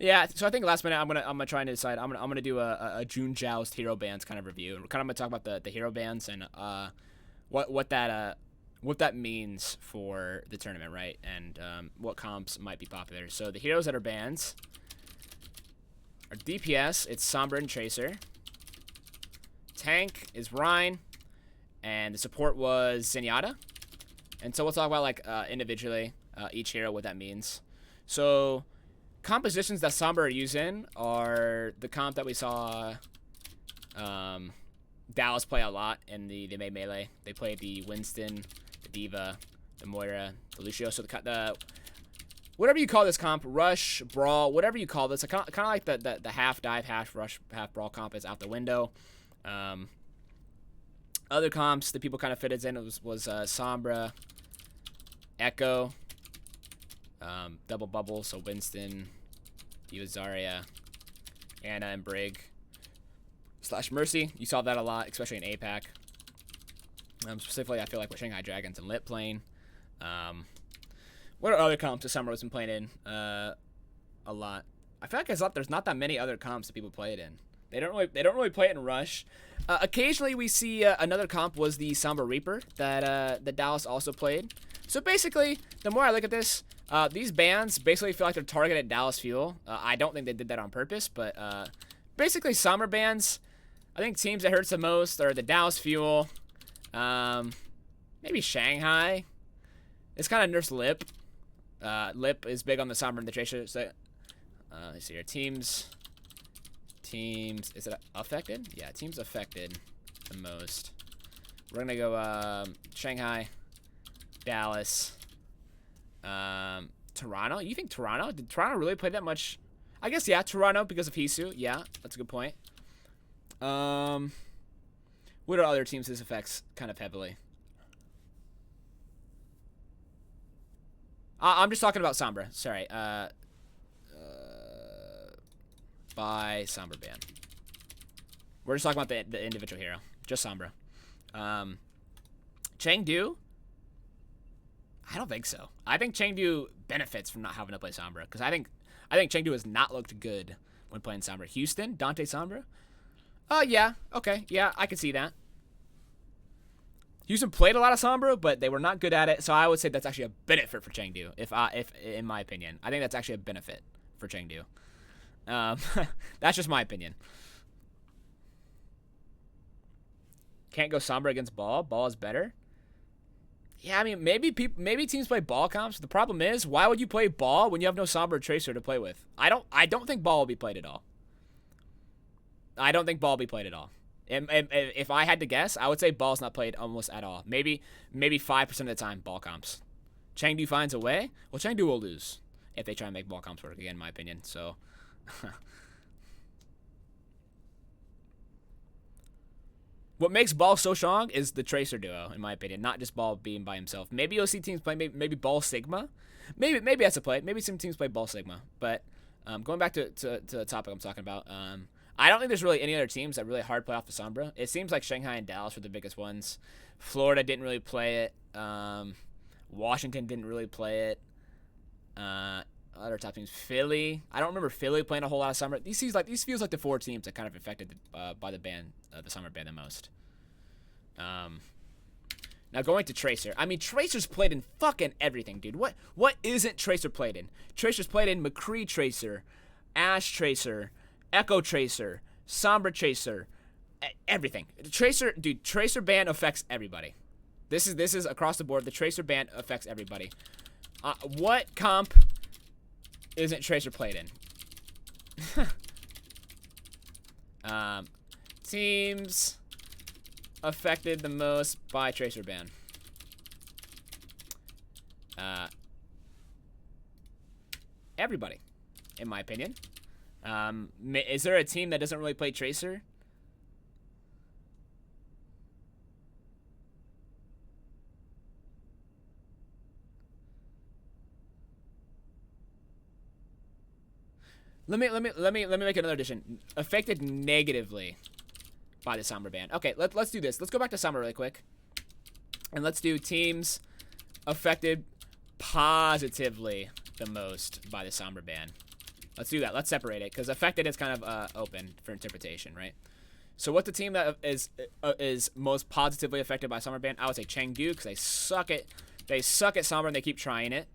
Yeah, so I think last minute I'm gonna try and decide. I'm gonna do a June Joust hero bands kind of review. We're kind of gonna talk about the hero bands and what that means for the tournament, right? And what comps might be popular. So the heroes that are bans are DPS. It's Sombra and Tracer. Tank is Reinhardt, and the support was Zenyatta. And so we'll talk about like individually each hero, what that means. So compositions that Sombra are using are the comp that we saw Dallas play a lot in the May Melee. They played the Winston, the Diva, the Moira, the Lucio. So the whatever you call this comp, rush, brawl, whatever you call this, kind of like the half dive, half rush, half brawl comp is out the window. Other comps that people kind of fitted in was Sombra, Echo, double bubble, so Winston, Diva, Zarya, Anna, and Brig / Mercy. You saw that a lot, especially in APAC. Specifically, I feel like with Shanghai Dragons and Lit playing. What are other comps that Sombra has been playing in? A lot. I feel like there's not that many other comps that people play it in. They don't really play it in Rush. Occasionally, we see another comp was the Sombra Reaper that Dallas also played. So basically, the more I look at this, these bans basically feel like they're targeted at Dallas Fuel. I don't think they did that on purpose, but basically Sombra bans, I think teams that hurts the most are the Dallas Fuel, maybe Shanghai. It's kind of nerfs Lip. Lip is big on the Sombra and the Tracer. So, let's see here. Teams, is it affected? Yeah, teams affected the most. We're going to go Shanghai, Dallas, Toronto. You think Toronto? Did Toronto really play that much? I guess, yeah, Toronto because of Hisu. Yeah, that's a good point. What are other teams this affects kind of heavily? I'm just talking about Sombra. Sorry. By Sombra ban. We're just talking about the individual hero. Just Sombra. Chengdu? I don't think so. I think Chengdu benefits from not having to play Sombra. Because I think Chengdu has not looked good when playing Sombra. Houston? Dante Sombra? Yeah. Okay. Yeah, I can see that. Houston played a lot of Sombra, but they were not good at it. So I would say that's actually a benefit for Chengdu. If in my opinion, I think that's actually a benefit for Chengdu. That's just my opinion. Can't go Sombra against Ball. Ball is better. Yeah, I mean, maybe teams play Ball comps. The problem is, why would you play Ball when you have no Sombra or Tracer to play with? I don't think Ball will be played at all. I don't think Ball will be played at all. If I had to guess, I would say Ball's not played almost at all. Maybe 5% of the time, Ball comps. Chengdu finds a way. Well, Chengdu will lose if they try and make Ball comps work again, in my opinion. So, what makes Ball so strong is the Tracer duo, in my opinion. Not just Ball being by himself. Maybe you'll see teams play maybe Ball Sigma. Maybe that's a play. Maybe some teams play Ball Sigma. But going back to the topic I'm talking about, I don't think there's really any other teams that really hard play off the Sombra. It seems like Shanghai and Dallas were the biggest ones. Florida didn't really play it. Washington didn't really play it. Other top teams, Philly. I don't remember Philly playing a whole lot of Sombra. These feels like the four teams that kind of affected by the ban, the Sombra ban the most. Now going to Tracer. I mean, Tracer's played in fucking everything, dude. What isn't Tracer played in? Tracer's played in McCree Tracer, Ash Tracer, Echo Tracer, Sombra Tracer, everything. Tracer ban affects everybody. This is across the board. The Tracer ban affects everybody. What comp isn't Tracer played in? Teams affected the most by Tracer ban. Everybody, in my opinion. Is there a team that doesn't really play Tracer? Let me make another addition. Affected negatively by the Sombra ban. Okay, let's do this. Let's go back to Sombra really quick. And let's do teams affected positively the most by the Sombra ban. Let's do that. Let's separate it because affected is kind of open for interpretation, right? So what's the team that is most positively affected by Sombra ban? I would say Chengdu because they suck at Sombra and they keep trying it.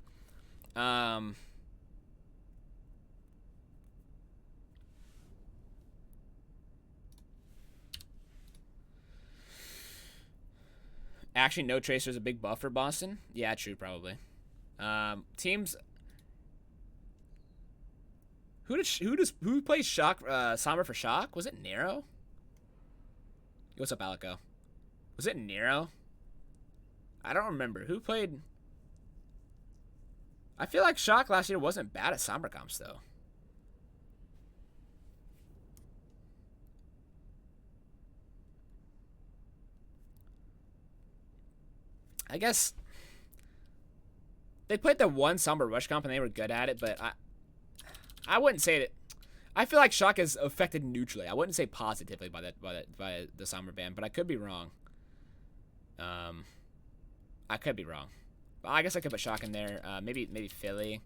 Actually, no Tracer is a big buff for Boston. Yeah, true, probably. Teams. Who plays Shock? Sombra for Shock? Was it Nero? What's up, Alico? Was it Nero? I don't remember who played. I feel like Shock last year wasn't bad at Sombra comps though. I guess they played the one Sombra Rush comp and they were good at it, but I wouldn't say that. I feel like Shock is affected neutrally. I wouldn't say positively by the Sombra ban, but I could be wrong. I could be wrong. But I guess I could put Shock in there. Maybe Philly.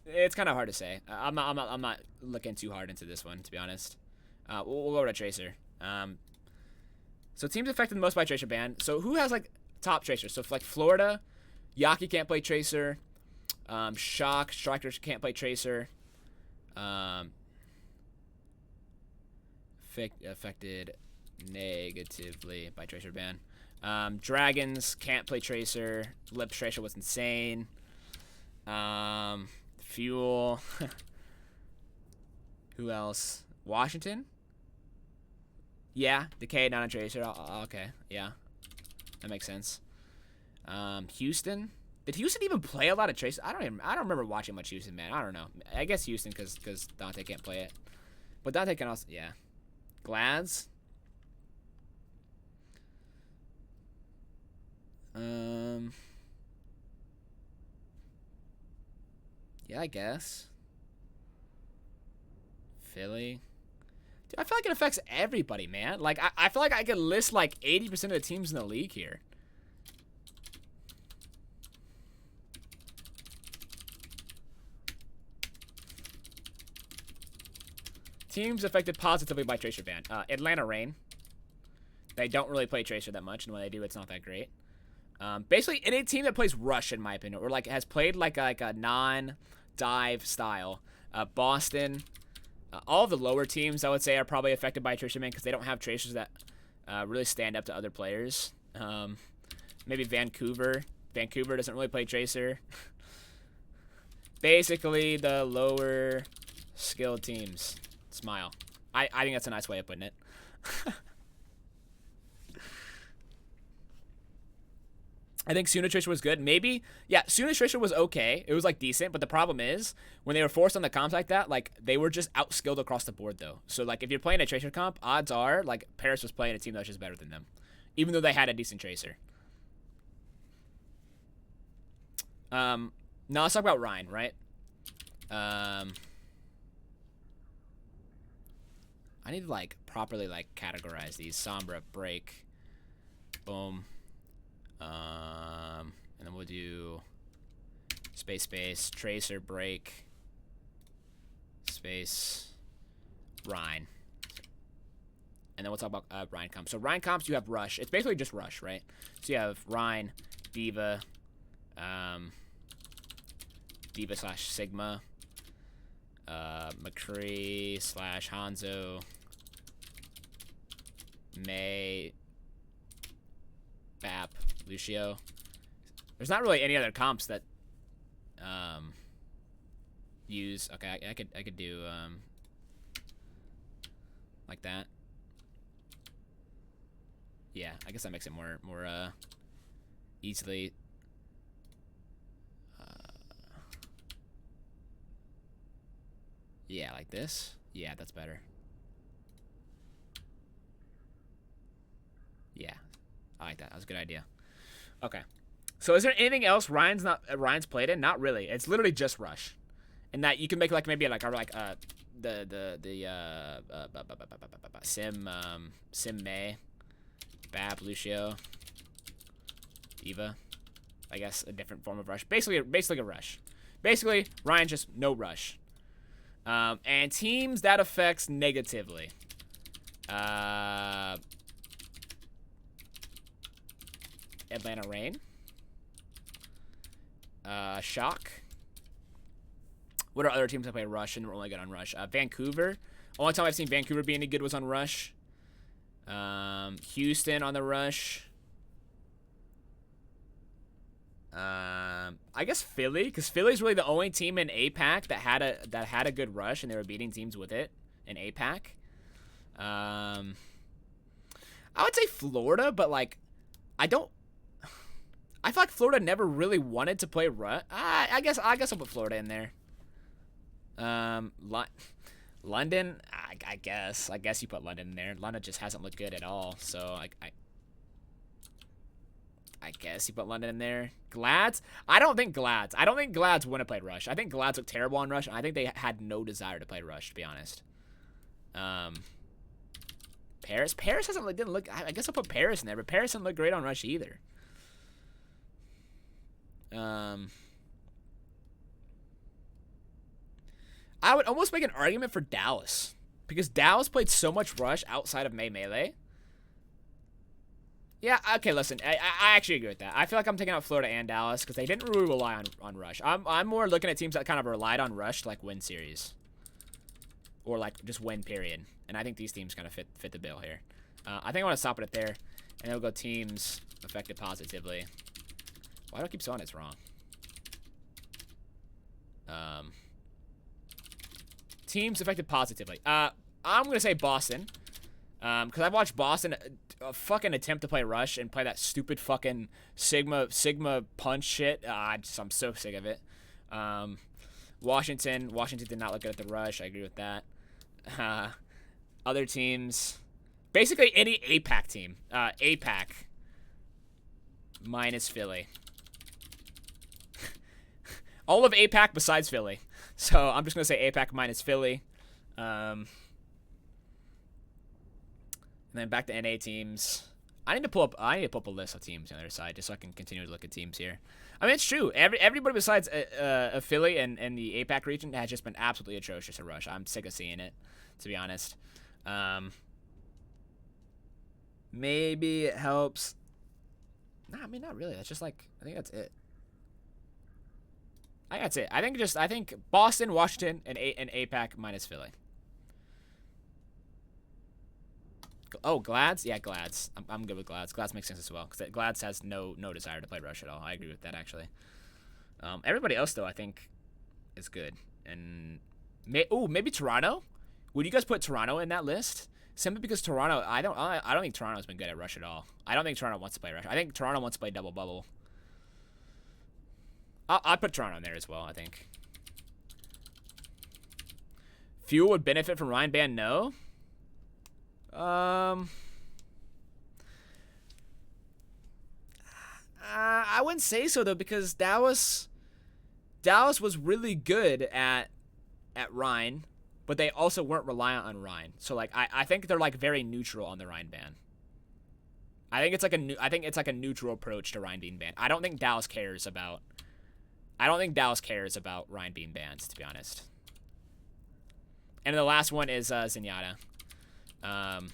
It's kind of hard to say. I'm not looking too hard into this one, to be honest. We'll go to Tracer. So teams affected the most by Tracer ban. So who has like top Tracers? So like Florida, Yaki can't play Tracer. Shock, Strikers can't play Tracer. Affected negatively by Tracer ban. Dragons can't play Tracer. Lip Tracer was insane. Fuel. Who else? Washington? Yeah, Decay, not a Tracer. Okay, yeah. That makes sense. Houston? Did Houston even play a lot of Tracer? I don't remember watching much Houston, man. I don't know. I guess Houston because Dante can't play it. But Dante can also, yeah. Glads? Yeah, I guess. Philly. Dude, I feel like it affects everybody, man. Like, I feel like I could list like 80% of the teams in the league here. Teams affected positively by Tracer ban. Atlanta Reign. They don't really play Tracer that much, and when they do, it's not that great. Basically, any team that plays Rush, in my opinion, or like has played like a non-dive style. Boston. All of the lower teams, I would say, are probably affected by Tracer ban because they don't have Tracers that really stand up to other players. Maybe Vancouver. Vancouver doesn't really play Tracer. Basically, the lower skilled teams. Smile. I think that's a nice way of putting it. I think Suna Tracer was good. Maybe, yeah, Suna Tracer was okay. It was, like, decent, but the problem is, when they were forced on the comps like that, like, they were just outskilled across the board, though. So, like, if you're playing a Tracer comp, odds are, like, Paris was playing a team that was just better than them, even though they had a decent Tracer. Now let's talk about Ryan, right? I need to, like, properly, like, categorize these. Sombra, break, boom. And then we'll do space, Tracer, break, space, Rhine. And then we'll talk about Rhine comps. So Rhine comps, you have Rush. It's basically just Rush, right? So you have Rhine, Diva, Diva / Sigma, McCree / Hanzo, May, Bap, Lucio. There's not really any other comps that use. Okay, I could do like that. Yeah, I guess that makes it more easily. Yeah, like this. Yeah, that's better. Yeah, I like that. That was a good idea. Okay. So is there anything else Ryan's played in? Not really. It's literally just Rush, and that you can make like maybe the Sim May, Bap, Lucio, Diva. I guess a different form of Rush. Basically a Rush. Basically, Ryan just no rush. And teams that affects negatively. Atlanta Reign. Shock. What are other teams that play rush and we're only good on rush? Vancouver. Only time I've seen Vancouver be any good was on rush. Houston on the rush. I guess Philly, because Philly's really the only team in APAC that had a good rush, and they were beating teams with it in APAC. I would say Florida, but like, I feel like Florida never really wanted to play rush. I guess I'll put Florida in there. London, I guess you put London in there. London just hasn't looked good at all, so I guess you put London in there. Glads? I don't think Glads would have played rush. I think Glads looked terrible on rush, and I think they had no desire to play rush, to be honest. Paris didn't look. I guess I'll put Paris in there, but Paris didn't look great on rush either. I would almost make an argument for Dallas, because Dallas played so much rush outside of Melee. Yeah, okay, listen, I actually agree with that. I feel like I'm taking out Florida and Dallas because they didn't really rely on rush. I'm more looking at teams that kind of relied on rush to, like, win series. Or, like, just win, period. And I think these teams kind of fit the bill here. I think I want to stop it at there. And then we'll go teams affected positively. Why do I keep saying it's wrong? Teams affected positively. I'm going to say Boston. Because I've watched Boston a fucking attempt to play rush and play that stupid fucking Sigma punch shit. I'm so sick of it. Washington did not look good at the rush. I agree with that. Other teams, basically any APAC team. APAC minus Philly. All of APAC besides Philly. So I'm just gonna say APAC minus Philly. And then back to NA teams. I need to pull up a list of teams on the other side just so I can continue to look at teams here. I mean, it's true. Everybody besides Philly and the APAC region has just been absolutely atrocious at rush. I'm sick of seeing it, to be honest. Maybe it helps. Nah, I mean, not really. That's just like, I think that's it. I think Boston, Washington, and APAC minus Philly. Oh, Glads? Yeah, Glads. I'm good with Glads. Glads makes sense as well, because Glads has no desire to play rush at all. I agree with that, actually. Everybody else, though, I think is good. And maybe Toronto? Would you guys put Toronto in that list? Simply because Toronto, I don't think Toronto's been good at rush at all. I don't think Toronto wants to play rush. I think Toronto wants to play double bubble. I'll put Toronto in there as well, I think. Fuel would benefit from Ryan Ban, no? I wouldn't say so, though, because Dallas was really good at Ryan, but they also weren't reliant on Ryan. So, like, I think they're, like, very neutral on the Ryan ban. I think it's like a neutral approach to Ryan being banned. I don't think Dallas cares about Ryan being banned, to be honest. And the last one is Zenyatta. And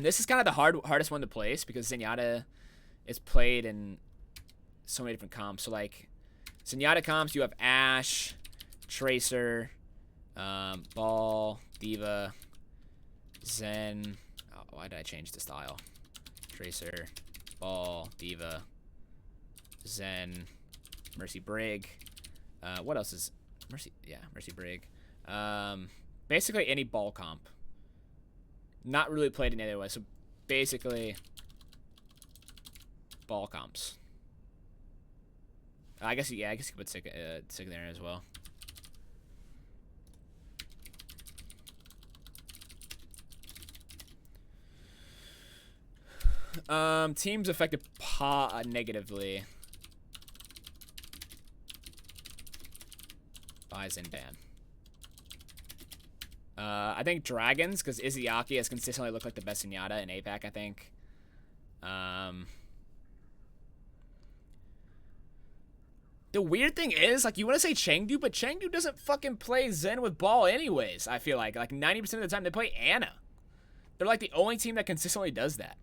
this is kind of the hardest one to place because Zenyatta is played in so many different comps. So, like, Zenyatta comps, you have Ashe, Tracer, Ball, D.Va, Zen. Oh, why did I change the style? Tracer, Ball, D.Va, Zen, Mercy Brig. What else is Mercy? Yeah, Mercy Brig. Basically any ball comp. Not really played in any other way. So basically ball comps. I guess you could put Sig there as well. Teams affected negatively by Zenban. I think Dragons, because Izayaki has consistently looked like the best Zenyatta in APAC, I think. The weird thing is, like, you want to say Chengdu, but Chengdu doesn't fucking play Zen with ball anyways, I feel like. Like, 90% of the time, they play Ana. They're, like, the only team that consistently does that.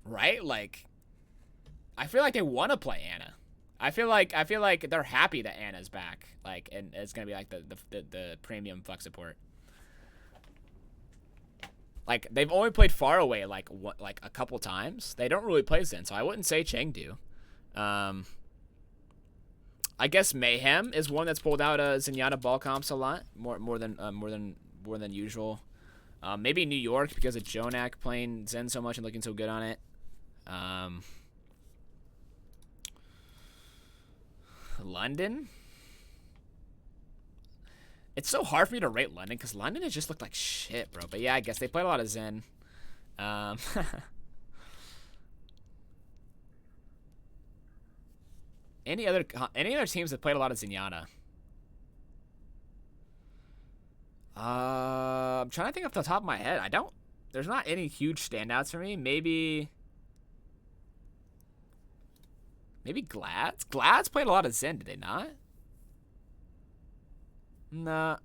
Right? Like, I feel like they want to play Ana. I feel like they're happy that Ana's back. Like, and it's going to be, like, the premium fuck support. Like, they've only played Far Away, like a couple times. They don't really play Zen, so I wouldn't say Chengdu. I guess Mayhem is one that's pulled out Zenyatta ball comps a lot, more than usual. Maybe New York because of Jonak playing Zen so much and looking so good on it. London. It's so hard for me to rate London because London has just looked like shit, bro. But yeah, I guess they played a lot of Zen. Any other teams that played a lot of Zenyatta? I'm trying to think off the top of my head. There's not any huge standouts for me. Maybe Glads. Glads played a lot of Zen, did they not? Nah.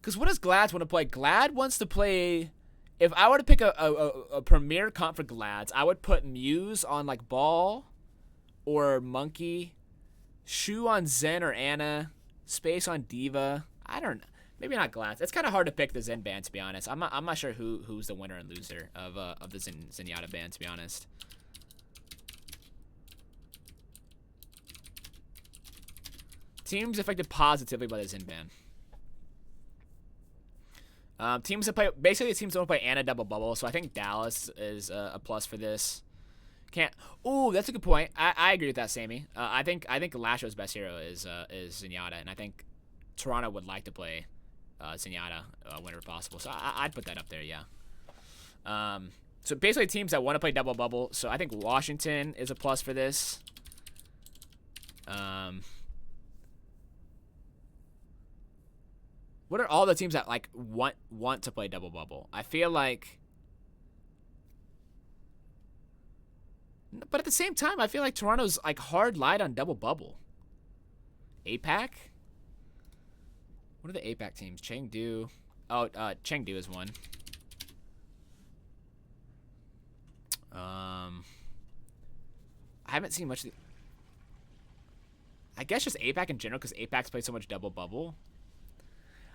Because what does Glads want to play? Glad wants to play... If I were to pick a premier comp for Glads, I would put Muse on, like, Ball or Monkey, Shu on Zen or Ana, Space on Diva. I don't know. Maybe not Glads. It's kind of hard to pick the Zen band, to be honest. I'm not sure who's the winner and loser of the Zenyatta band, to be honest. Teams affected positively by the Zen ban. Teams that play... Basically, the teams don't play Ana double bubble, so I think Dallas is a plus for this. Can't... Ooh, that's a good point. I agree with that, Sammy. I think Lasho's best hero is Zenyatta, and I think Toronto would like to play Zenyatta whenever possible. So I'd put that up there, yeah. So basically, teams that want to play double bubble. So I think Washington is a plus for this. What are all the teams that like want to play double bubble? I feel like, but at the same time, I feel like Toronto's like hard light on double bubble. APAC. What are the APAC teams? Chengdu. Oh, Chengdu is one. I haven't seen much. I guess just APAC in general because APAC's played so much double bubble.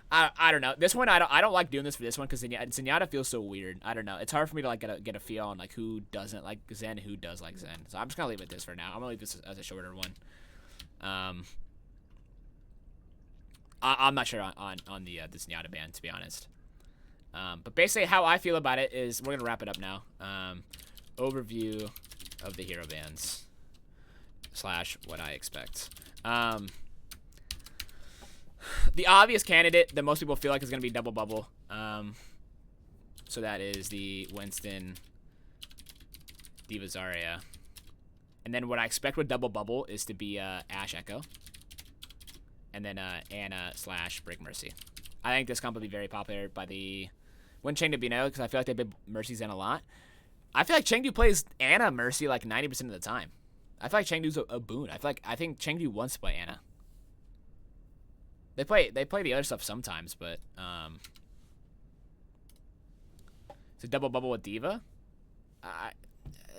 I don't know. This one I don't like doing this for this one because Zenyatta feels so weird. I don't know. It's hard for me to like get a feel on like who doesn't like Zen, who does like Zen. So I'm just gonna leave it this for now. I'm gonna leave this as a shorter one. I'm not sure on the Zenyatta band, to be honest. But basically how I feel about it is we're gonna wrap it up now. Overview of the hero bands / what I expect. The obvious candidate that most people feel like is going to be double bubble. So that is the Winston, Diva Zarya. And then what I expect with double bubble is to be Ashe Echo. And then Ana / Break Mercy. I think this comp will be very popular by the... Wouldn't Chengdu be no, because I feel like they play Mercy's in a lot. I feel like Chengdu plays Ana Mercy like 90% of the time. I feel like Chengdu's a boon. I think Chengdu wants to play Ana. They play the other stuff sometimes, but it's a double bubble with Diva.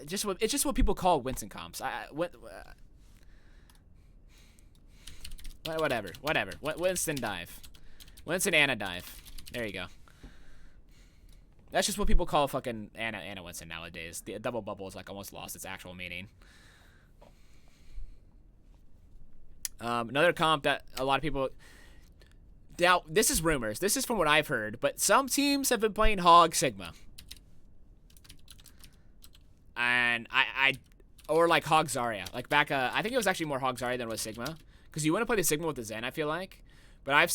It's just what people call Winston comps. Whatever. Winston dive. Winston Ana dive. There you go. That's just what people call fucking Ana Winston nowadays. The double bubble is like almost lost its actual meaning. Another comp that a lot of people... Now, this is rumors. This is from what I've heard. But some teams have been playing Hog Sigma. And or like Hog Zarya. Like back, I think it was actually more Hog Zarya than it was Sigma. Because you want to play the Sigma with the Zen, I feel like. But I've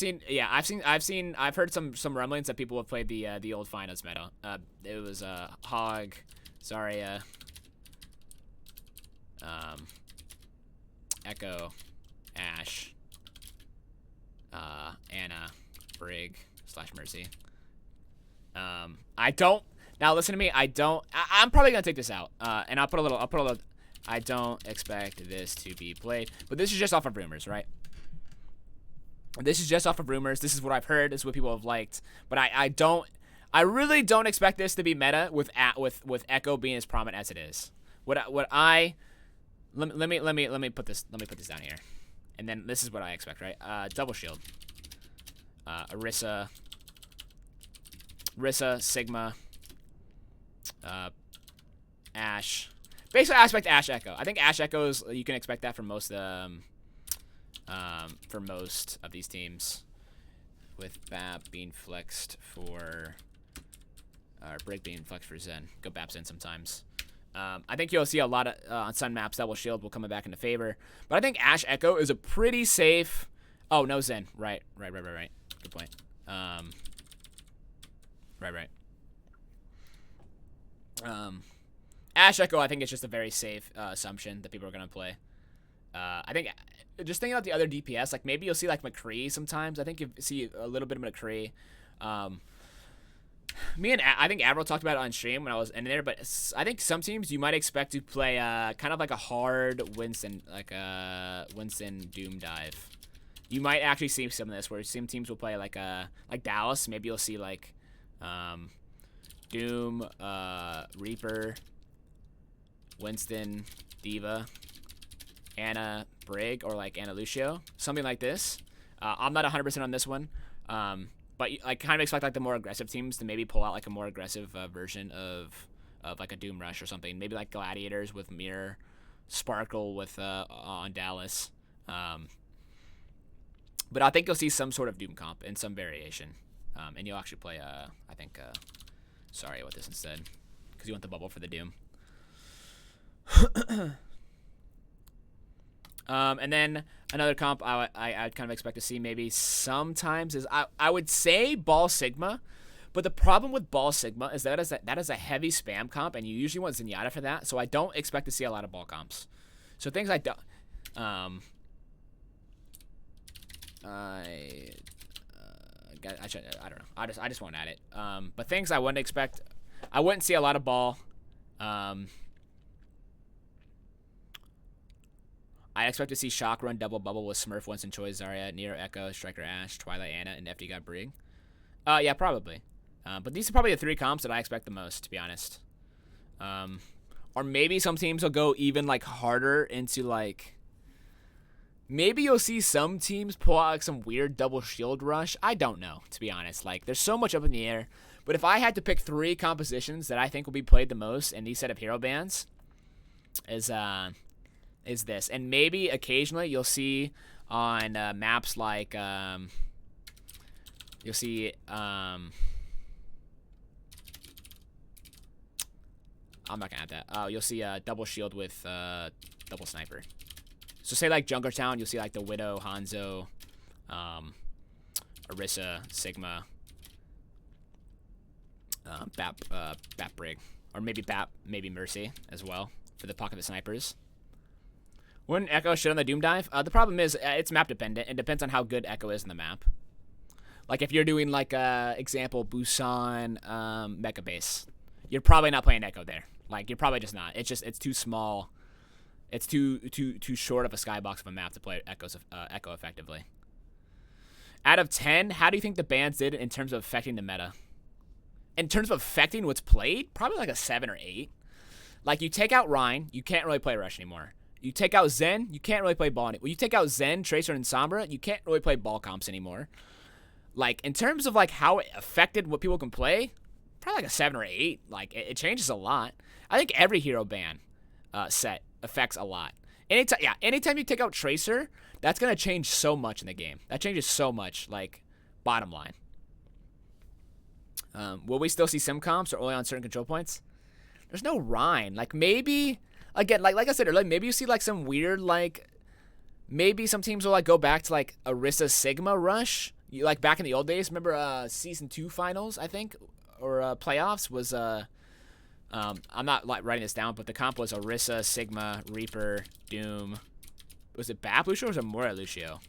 heard some rumblings that people have played the old finals meta. It was Hog, Zarya, Echo, Ashe, Ana, Brig / Mercy. Now Now listen to me. I'm probably gonna take this out. And I'll put a little. I don't expect this to be played, but this is just off of rumors, right? This is just off of rumors. This is what I've heard. This is what people have liked. But I really don't expect this to be meta with Echo being as prominent as it is. Let me put this down here, and then this is what I expect, right? Double shield, Orisa, Sigma, Ashe. Basically, I expect Ashe Echo. I think Ashe Echoes, you can expect that for most of these teams, with BAP being flexed for, or Brig being flexed for Zen. Go BAP Zen sometimes. I think you'll see a lot of, on some maps, Double Shield will come back into favor. But I think Ashe Echo is a pretty safe... Oh, no Zen. Right. Good point. Right. Ashe Echo, I think it's just a very safe assumption that people are going to play. I think, just thinking about the other DPS, like maybe you'll see like McCree sometimes. I think you see a little bit of McCree. I think Admiral talked about it on stream when I was in there, but I think some teams you might expect to play kind of like a hard Winston, like a Winston Doom dive. You might actually see some of this where some teams will play like Dallas. Maybe you'll see like Doom, Reaper, Winston, Diva, Anna Brig, or like Anna Lucio, something like this. I'm not 100% on this one. But I kind of expect like the more aggressive teams to maybe pull out like a more aggressive version of like a Doom Rush or something. Maybe like Gladiators with Mirror, Sparkle with on Dallas. But I think you'll see some sort of Doom comp in some variation, and you'll actually play I think sorry, I want this instead because you want the bubble for the Doom. And then another comp I'd kind of expect to see maybe sometimes is I would say Ball Sigma, but the problem with Ball Sigma is that is a heavy spam comp, and you usually want Zenyatta for that, so I don't expect to see a lot of ball comps. So things I don't I don't know. I just won't add it. But things I wouldn't expect, I wouldn't see a lot of ball. I expect to see Shock run double bubble with Smurf, Winston, Choi, Zarya, Nero, Echo, Striker, Ashe, Twilight, Anna, and FD got Brig. Yeah, probably. But these are probably the three comps that I expect the most, to be honest. Or maybe some teams will go even like harder into like. Maybe you'll see some teams pull out like some weird double shield rush. I don't know, to be honest. Like, there's so much up in the air. But if I had to pick three compositions that I think will be played the most in these set of hero bans, is this. And maybe occasionally you'll see on maps like you'll see I'm not gonna add that. Oh, you'll see double shield with double sniper. So say like Junkertown, you'll see like the Widow, Hanzo, Orisa, Sigma, Bap Brig, or maybe Bap, maybe Mercy as well for the pocket of snipers. Wouldn't Echo shit on the Doom dive? The problem is it's map dependent. It depends on how good Echo is in the map. Like if you're doing like example Busan Mecha Base, you're probably not playing Echo there. Like you're probably just not. It's too small. It's too short of a skybox of a map to play Echo effectively. Out of 10, how do you think the bans did in terms of affecting the meta? In terms of affecting what's played, probably like a 7 or 8. Like you take out Rein, you can't really play Rush anymore. You take out Zen, you can't really play ball anymore. You take out Zen, Tracer, and Sombra, you can't really play ball comps anymore. Like in terms of like how it affected what people can play, probably like a 7 or 8. Like it changes a lot. I think every hero ban set affects a lot. Anytime you take out Tracer, that's gonna change so much in the game. That changes so much. Like, bottom line. Will we still see sim comps or only on certain control points? There's no Rein. Like maybe again, like I said earlier, maybe you see like some weird like. Maybe some teams will like go back to like Orisa Sigma rush. You like back in the old days. Remember season 2 finals, I think, or playoffs was I'm not like writing this down, but the comp was Orisa, Sigma, Reaper, Doom. Was it Bap Lucio or was it Moira Lucio?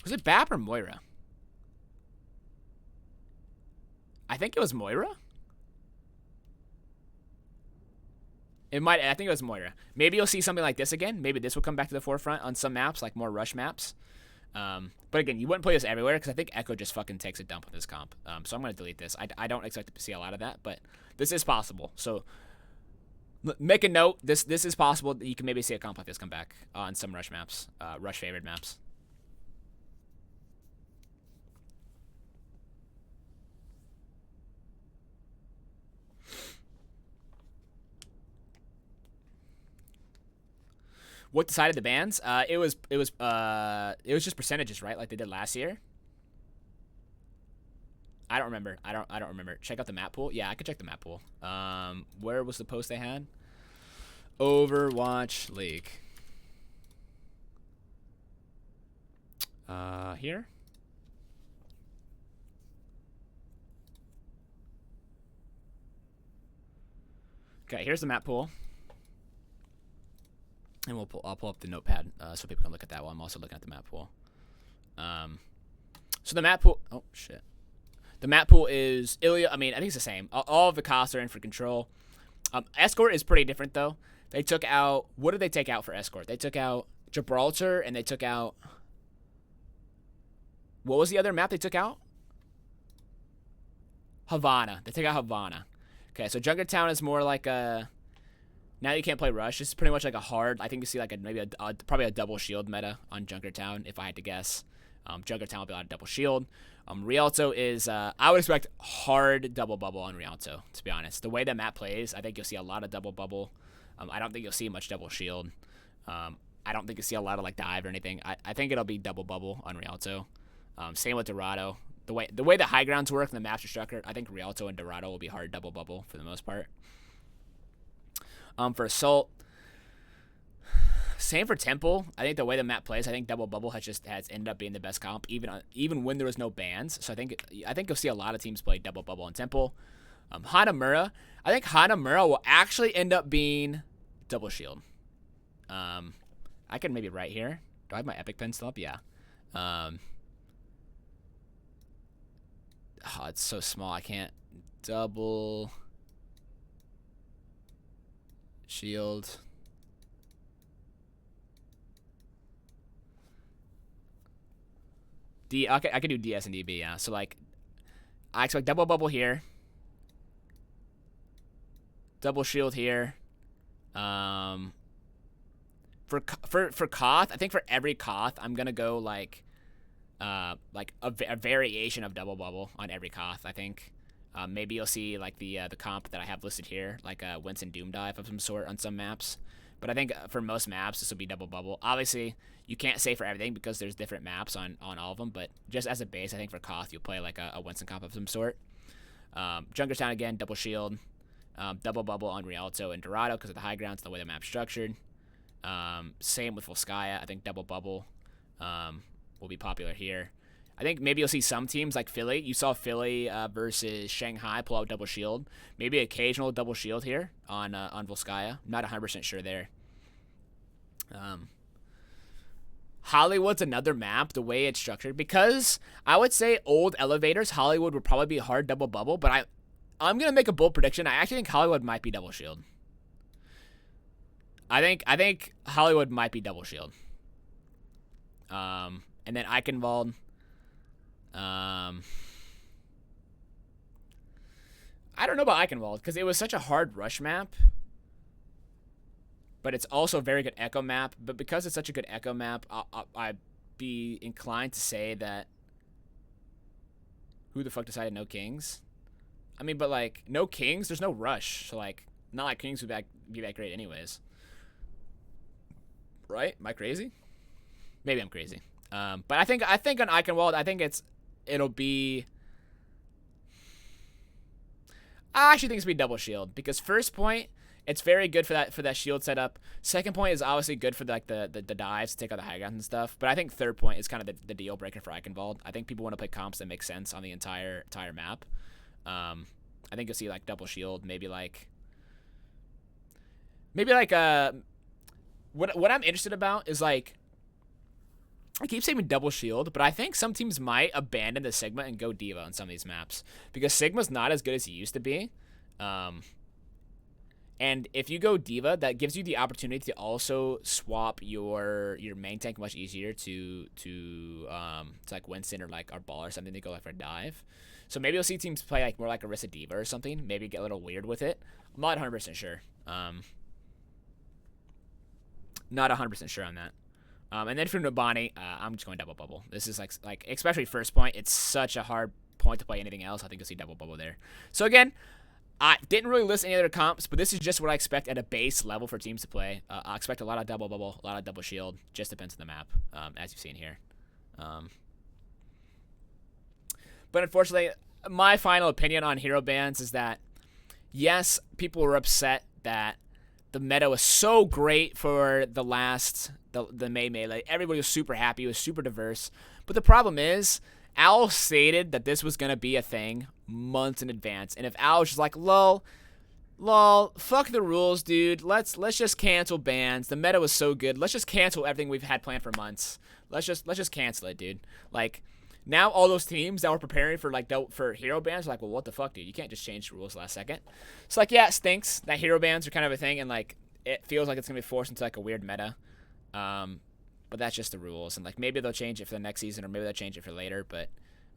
Was it Bap or Moira? I think it was Moira. It might. I think it was Moira. Maybe you'll see something like this again. Maybe this will come back to the forefront on some maps, like more rush maps. But again, you wouldn't play this everywhere because I think Echo just fucking takes a dump with this comp. So I'm gonna delete this. I don't expect to see a lot of that, but this is possible. So make a note. This is possible. You can maybe see a comp like this come back on some rush maps, rush favored maps. What decided the bans? It was just percentages, right? Like they did last year. I don't remember. I don't remember. Check out the map pool. Yeah, I could check the map pool. Where was the post they had? Overwatch League. Here. Okay, here's the map pool. And I'll pull up the notepad so people can look at that while I'm also looking at the map pool. So the map pool. Oh shit. The map pool is Ilya. I mean, I think it's the same. All of the costs are in for control. Escort is pretty different though. They took out. What did they take out for Escort? They took out Gibraltar and they took out. What was the other map they took out? Havana. They took out Havana. Okay, so Junkertown is more like a. Now you can't play Rush. It's pretty much like a hard. I think you see like probably a double shield meta on Junkertown if I had to guess. Junkertown will be a lot of double shield. Rialto is I would expect hard double bubble on Rialto, to be honest. The way that map plays, I think you'll see a lot of double bubble. I don't think you'll see much double shield. I don't think you'll see a lot of like dive or anything. I think it'll be double bubble on Rialto. Same with Dorado. The way the high grounds work and the maps are structured, I think Rialto and Dorado will be hard double bubble for the most part. For Assault, same for Temple. I think the way the map plays, I think double bubble has ended up being the best comp, even when there was no bans. So I think you'll see a lot of teams play double bubble on Temple. Hanamura, I think Hanamura will actually end up being double shield. I can maybe right here. Do I have my epic pen still up? Yeah. Oh, it's so small. I can't double shield. I could do DS and DB, yeah. So like, I expect double bubble here, double shield here. For Koth, I think for every Koth, I'm gonna go like a variation of double bubble on every Koth. I think maybe you'll see like the comp that I have listed here, like a Winston Doom dive of some sort on some maps. But I think for most maps, this will be double bubble. Obviously, you can't say for everything because there's different maps on all of them. But just as a base, I think for Koth, you'll play like a Winston comp of some sort. Junkertown again, double shield, double bubble on Rialto and Dorado because of the high grounds, the way the map's structured. Same with Volskaya. I think double bubble will be popular here. I think maybe you'll see some teams like Philly. You saw Philly versus Shanghai pull out double shield. Maybe occasional double shield here on Volskaya. Not 100% sure there. Hollywood's another map, the way it's structured. Because I would say old elevators, Hollywood would probably be hard double bubble. But I'm going to make a bold prediction. I actually think Hollywood might be double shield. I think Hollywood might be double shield. And then Eichenwald. I don't know about Eichenwald because it was such a hard rush map, but it's also a very good echo map. But because it's such a good echo map, I'd be inclined to say that who the fuck decided no kings? I mean, but like no kings, there's no rush, so like not like kings would be that great anyways, right? Am I crazy? Maybe I'm crazy. But I think on Eichenwald, I think it'll be. I actually think it's gonna be double shield because first point, it's very good for that shield setup. Second point is obviously good for the dives to take out the high grounds and stuff. But I think third point is kind of the deal breaker for Eichenwald. I think people want to play comps that make sense on the entire map. I think you'll see like double shield, maybe like what I'm interested about is like. I keep saying double shield, but I think some teams might abandon the Sigma and go Diva on some of these maps because Sigma's not as good as he used to be. And if you go Diva, that gives you the opportunity to also swap your main tank much easier to like Winston or like our ball or something to go like for a dive. So maybe you'll see teams play like more like Orisa Diva or something. Maybe get a little weird with it. I'm not 100% sure. Not 100% sure on that. And then for Nabani, I'm just going double bubble. This is like especially first point. It's such a hard point to play anything else. I think you'll see double bubble there. So again, I didn't really list any other comps, but this is just what I expect at a base level for teams to play. I expect a lot of double bubble, a lot of double shield. Just depends on the map, as you've seen here. But unfortunately, my final opinion on hero bans is that, yes, people were upset that the meta was so great for the May Melee. Everybody was super happy. It was super diverse. But the problem is, Owl stated that this was going to be a thing months in advance. And if Owl was just like, lol, fuck the rules, dude. Let's just cancel bans. The meta was so good. Let's just cancel everything we've had planned for months. Let's just cancel it, dude. Like, now all those teams that were preparing for for hero bans are like, well, what the fuck, dude? You can't just change the rules last second. It's like, yeah, it stinks that hero bans are kind of a thing, and like it feels like it's gonna be forced into like a weird meta. But that's just the rules, and like maybe they'll change it for the next season, or maybe they'll change it for later. But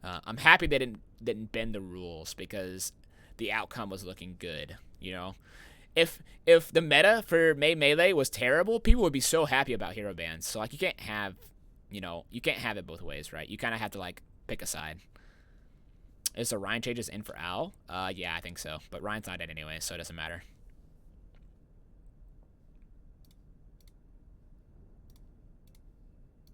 I'm happy they didn't bend the rules because the outcome was looking good. You know, if the meta for May Melee was terrible, people would be so happy about hero bans. So like you can't have it both ways, right? You kind of have to like pick a side. Is the Ryan changes in for Owl? Yeah, I think so. But Ryan's not in anyway, so it doesn't matter.